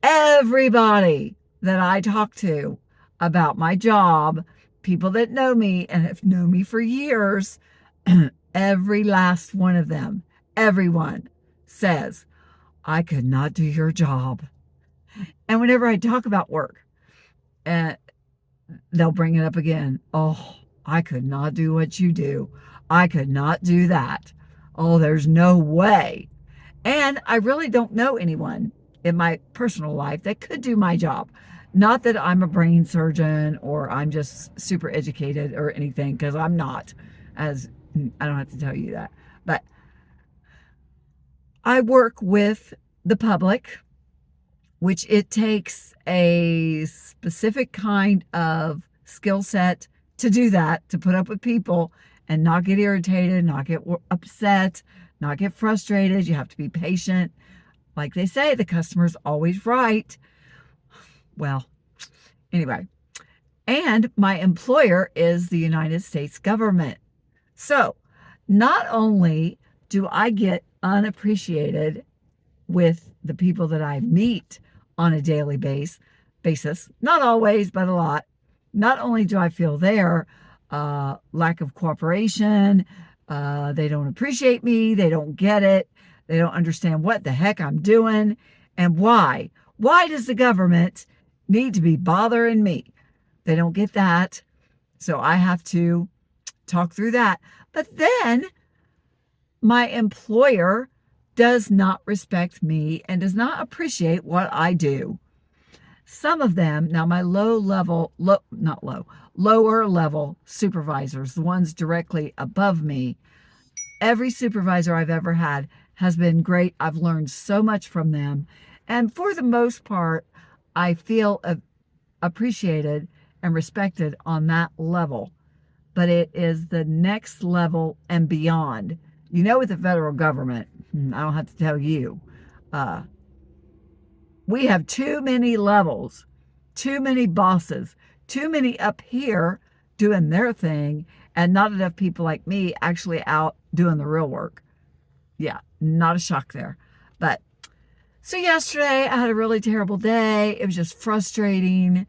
Everybody that I talk to about my job, people that know me and have known me for years, every last one of them, everyone says, I could not do your job. And whenever I talk about work, uh, they'll bring it up again. Oh, I could not do what you do. I could not do that. Oh, there's no way. And I really don't know anyone in my personal life that could do my job. Not that I'm a brain surgeon or I'm just super educated or anything, because I'm not, as I don't have to tell you that. But I work with the public, which it takes a specific kind of skill set to do that, to put up with people and not get irritated, not get upset, not get frustrated. You have to be patient. Like they say, the customer's always right. Well, anyway, and my employer is the United States government. So not only do I get unappreciated with the people that I meet on a daily basis, not always, but a lot. Not only do I feel their lack of cooperation, they don't appreciate me, they don't get it, they don't understand what the heck I'm doing and why. Why does the government need to be bothering me? They don't get that. So I have to talk through that. But then my employer does not respect me and does not appreciate what I do. Some of them, now my lower level supervisors, the ones directly above me, every supervisor I've ever had has been great. I've learned so much from them. And for the most part, I feel appreciated and respected on that level. But it is the next level and beyond. You know, with the federal government, I don't have to tell you, uh, we have too many levels, too many bosses, too many up here doing their thing, and not enough people like me actually out doing the real work. Yeah, not a shock there. But so yesterday I had a really terrible day. It was just frustrating.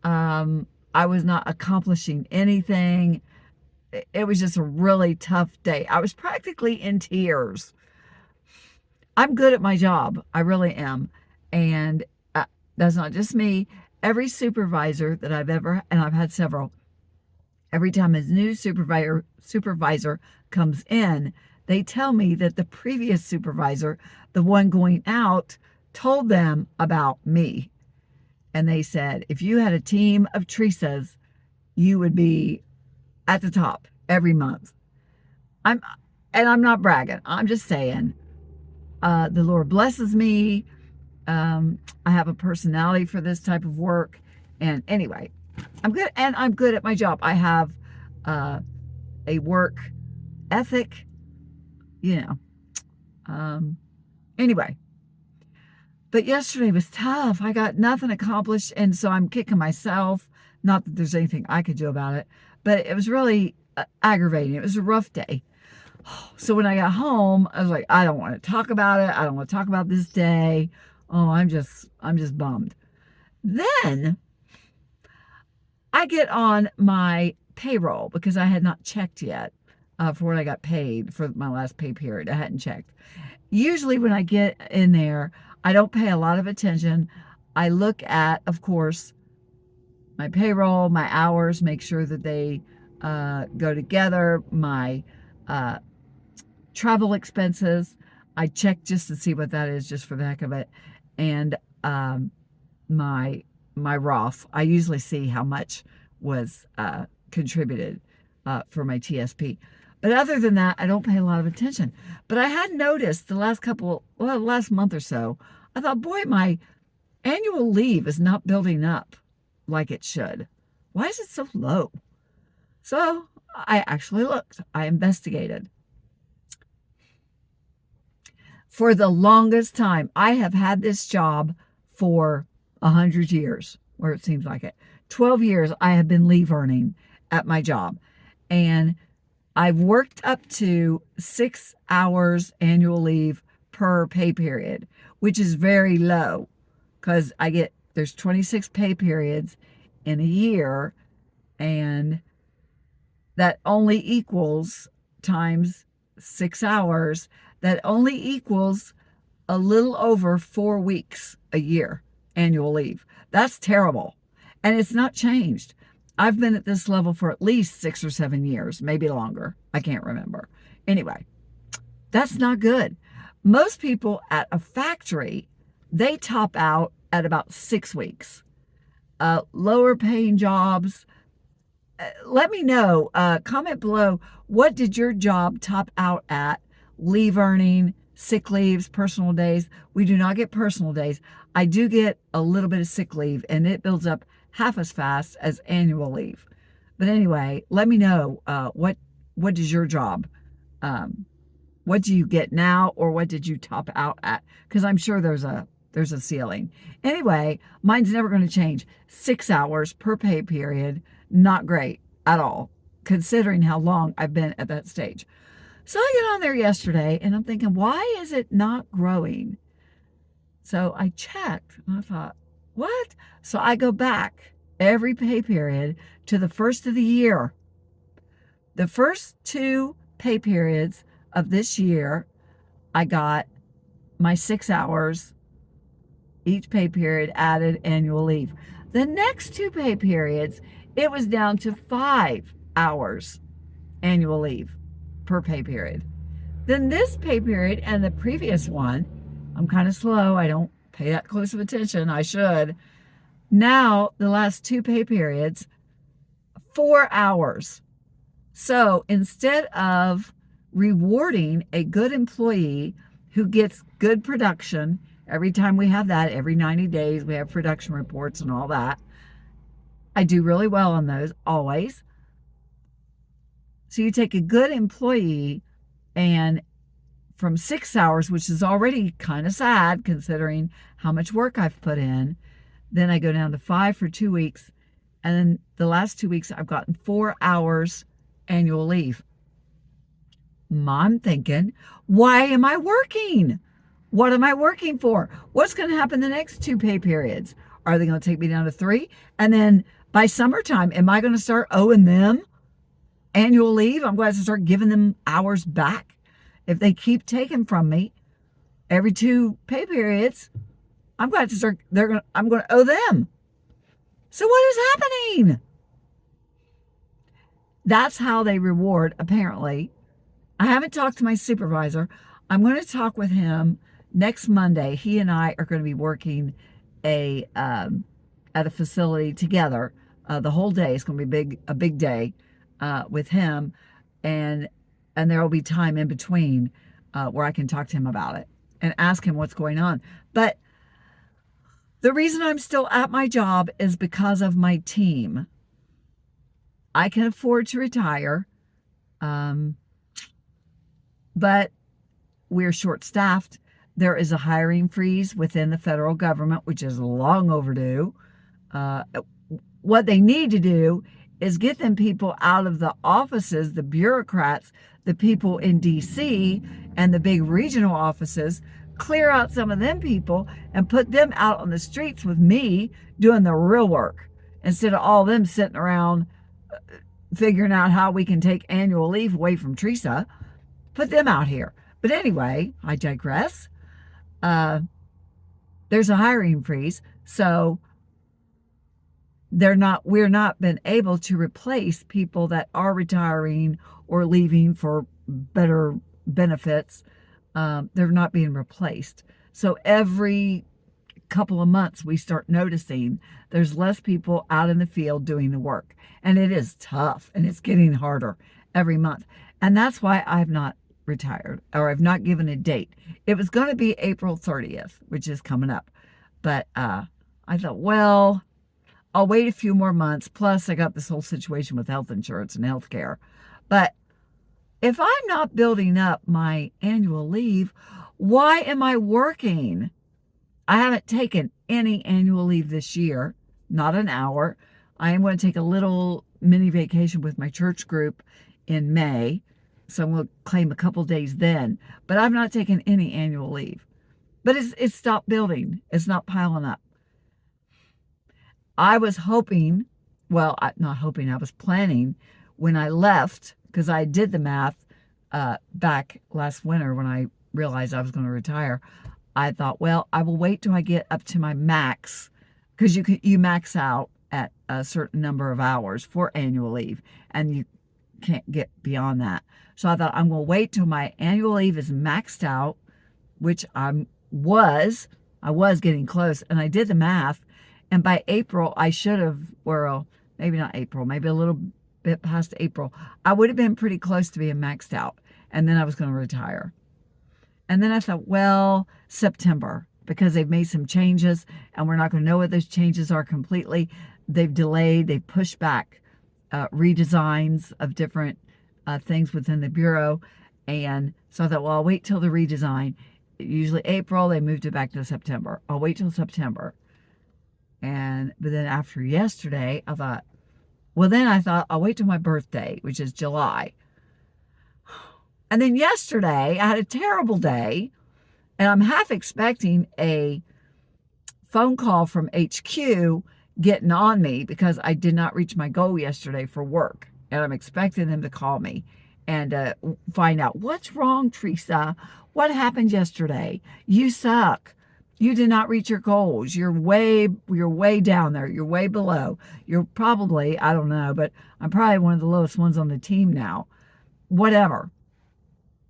I was not accomplishing anything. It was just a really tough day. I was practically in tears. I'm good at my job. I really am. And that's not just me. Every supervisor that I've ever, and I've had several, every time a new supervisor comes in, they tell me that the previous supervisor, the one going out, told them about me. And they said, if you had a team of Teresas, you would be at the top every month. I'm not bragging. I'm just saying, the Lord blesses me. I have a personality for this type of work. And anyway, I'm good, and I'm good at my job. I have a work ethic, you know. Anyway, but yesterday was tough. I got nothing accomplished, and so I'm kicking myself. Not that there's anything I could do about it, but it was really aggravating. It was a rough day. So when I got home, I was like, I don't want to talk about it. I don't want to talk about this day. Oh, I'm just bummed. Then I get on my payroll because I had not checked yet for what I got paid for my last pay period. I hadn't checked. Usually when I get in there, I don't pay a lot of attention. I look at, of course, my payroll, my hours, make sure that they go together, my travel expenses. I check just to see what that is, just for the heck of it. And my Roth. I usually see how much was contributed for my TSP. But other than that, I don't pay a lot of attention. But I had noticed the last month or so, I thought, boy, my annual leave is not building up like it should. Why is it so low? So I actually looked. I investigated. For the longest time, I have had this job for 100 years, or it seems like it. 12 years I have been leave earning at my job. And I've worked up to 6 hours annual leave per pay period, which is very low. because there's 26 pay periods in a year, and that only equals times 6 hours, that only equals a little over 4 weeks a year annual leave. That's terrible. And it's not changed. I've been at this level for at least 6 or 7 years, maybe longer. I can't remember. Anyway, that's not good. Most people at a factory, they top out at about 6 weeks. Lower paying jobs, let me know. Comment below. What did your job top out at? Leave earning, sick leaves, personal days. We do not get personal days. I do get a little bit of sick leave, and it builds up half as fast as annual leave. But anyway, let me know what is your job? Um, what do you get now, or what did you top out at? Because I'm sure there's a ceiling. Anyway, mine's never going to change. 6 hours per pay period, not great at all, considering how long I've been at that stage. So I get on there yesterday and I'm thinking, why is it not growing? So I checked and I thought, what? So I go back every pay period to the first of the year. The first 2 pay periods of this year, I got my 6 hours each pay period added annual leave. The next 2 pay periods, it was down to 5 hours annual leave per pay period. Then this pay period and the previous one, I'm kind of slow. I don't pay that close of attention. I should. Now, the last 2 pay periods, 4 hours. So instead of rewarding a good employee who gets good production, every time we have that, every 90 days, we have production reports and all that. I do really well on those, always. So you take a good employee, and from 6 hours, which is already kind of sad considering how much work I've put in, then I go down to 5 for 2 weeks. And then the last 2 weeks, I've gotten 4 hours annual leave. I'm thinking, why am I working? What am I working for? What's going to happen the next 2 pay periods? Are they going to take me down to 3? And then by summertime, am I going to start owing them annual leave? I'm going to start giving them hours back. If they keep taking from me every 2 pay periods, I'm going to start, I'm going to owe them. So what is happening? That's how they reward, apparently. I haven't talked to my supervisor. I'm going to talk with him next Monday. He and I are going to be working at a facility together the whole day. It's going to be a big day with him, and there will be time in between where I can talk to him about it and ask him what's going on. But the reason I'm still at my job is because of my team. I can afford to retire, but we're short-staffed. There is a hiring freeze within the federal government, which is long overdue. What they need to do is get them people out of the offices, the bureaucrats, the people in D.C. and the big regional offices, clear out some of them people and put them out on the streets with me doing the real work instead of all them sitting around figuring out how we can take annual leave away from Teresa. Put them out here. But anyway, I digress. There's a hiring freeze, so we're not been able to replace people that are retiring or leaving for better benefits. They're not being replaced. So every couple of months, we start noticing there's less people out in the field doing the work. And it is tough, and it's getting harder every month. And that's why I've not retired, or I've not given a date. It was going to be April 30th, which is coming up. But I thought, well, I'll wait a few more months. Plus, I got this whole situation with health insurance and health care. But if I'm not building up my annual leave, why am I working? I haven't taken any annual leave this year, not an hour. I am going to take a little mini vacation with my church group in May, so I'm going to claim a couple days then. But I've not taken any annual leave. But it's stopped building. It's not piling up. I was hoping, well, not hoping, I was planning when I left, because I did the math back last winter when I realized I was going to retire. I thought, well, I will wait till I get up to my max, because you max out at a certain number of hours for annual leave, and you can't get beyond that. So I thought I'm going to wait till my annual leave is maxed out, which was. I was getting close, and I did the math, and by April I should have, well, maybe not April, maybe a little bit past April, I would have been pretty close to being maxed out, and then I was going to retire. And then I thought, well, September, because they've made some changes and we're not going to know what those changes are completely. They've delayed, they've pushed back redesigns of different things within the Bureau. And so I thought, well, I'll wait till the redesign. Usually April, they moved it back to September. I'll wait till September. But then after yesterday, I thought, I'll wait till my birthday, which is July. And then yesterday, I had a terrible day, and I'm half expecting a phone call from HQ getting on me because I did not reach my goal yesterday for work. And I'm expecting them to call me and find out, what's wrong, Teresa? What happened yesterday? You suck. You did not reach your goals. You're way down there. You're way below. You're probably, I don't know, but I'm probably one of the lowest ones on the team now. Whatever.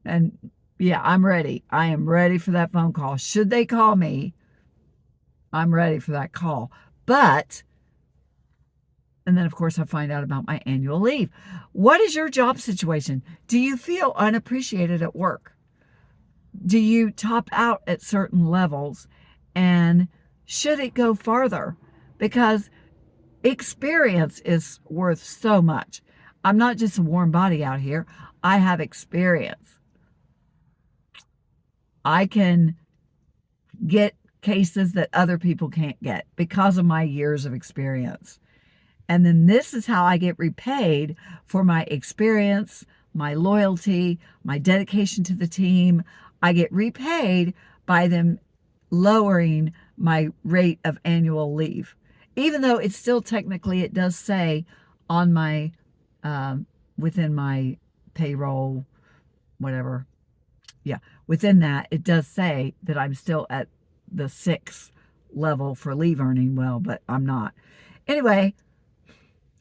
And yeah, I'm ready. I am ready for that phone call. Should they call me, I'm ready for that call. And then of course I find out about my annual leave. What is your job situation? Do you feel unappreciated at work? Do you top out at certain levels? And should it go farther? Because experience is worth so much. I'm not just a warm body out here. I have experience. I can get cases that other people can't get because of my years of experience. And then this is how I get repaid for my experience, my loyalty, my dedication to the team. I get repaid by them lowering my rate of annual leave. Even though it's still technically, it does say on my, within my payroll, whatever. Yeah, within that, it does say that I'm still at the 6th level for leave earning. Well, but I'm not. Anyway,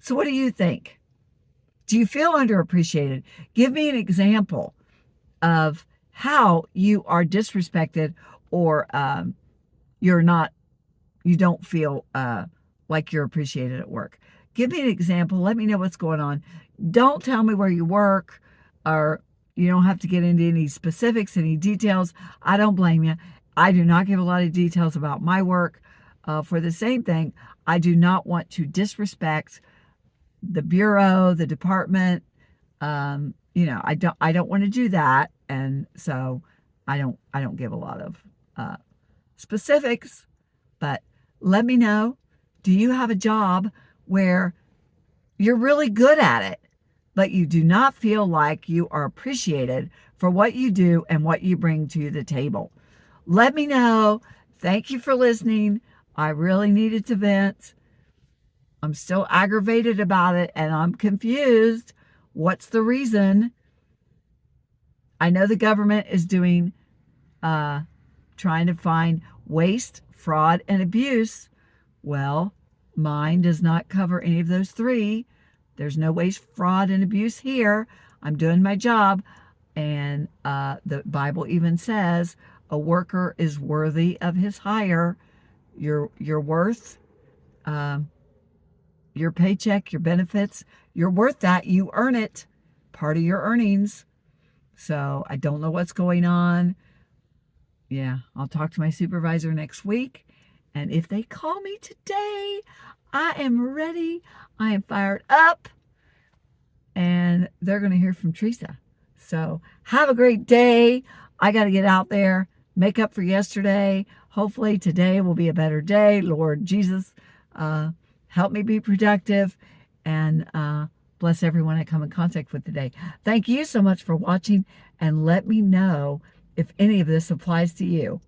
so what do you think? Do you feel underappreciated? Give me an example of how you are disrespected or you don't feel like you're appreciated at work. Give me an example. Let me know what's going on. Don't tell me where you work, or you don't have to get into any specifics, any details. I don't blame you. I do not give a lot of details about my work for the same thing. I do not want to disrespect the Bureau, the department. I don't want to do that. And so I don't give a lot of specifics, but let me know. Do you have a job where you're really good at it, but you do not feel like you are appreciated for what you do and what you bring to the table? Let me know. Thank you for listening. I really needed to vent. I'm still aggravated about it and I'm confused. What's the reason? I know the government is doing, trying to find waste, fraud, and abuse. Well, mine does not cover any of those three. There's no waste, fraud, and abuse here. I'm doing my job. And the Bible even says a worker is worthy of his hire. Your worth, your paycheck, your benefits, you're worth that. You earn it. Part of your earnings. So I don't know what's going on. Yeah, I'll talk to my supervisor next week. And if they call me today, I am ready. I am fired up. And they're going to hear from Teresa. So have a great day. I got to get out there, make up for yesterday. Hopefully today will be a better day. Lord Jesus, help me be productive and bless everyone I come in contact with today. Thank you so much for watching, and let me know if any of this applies to you.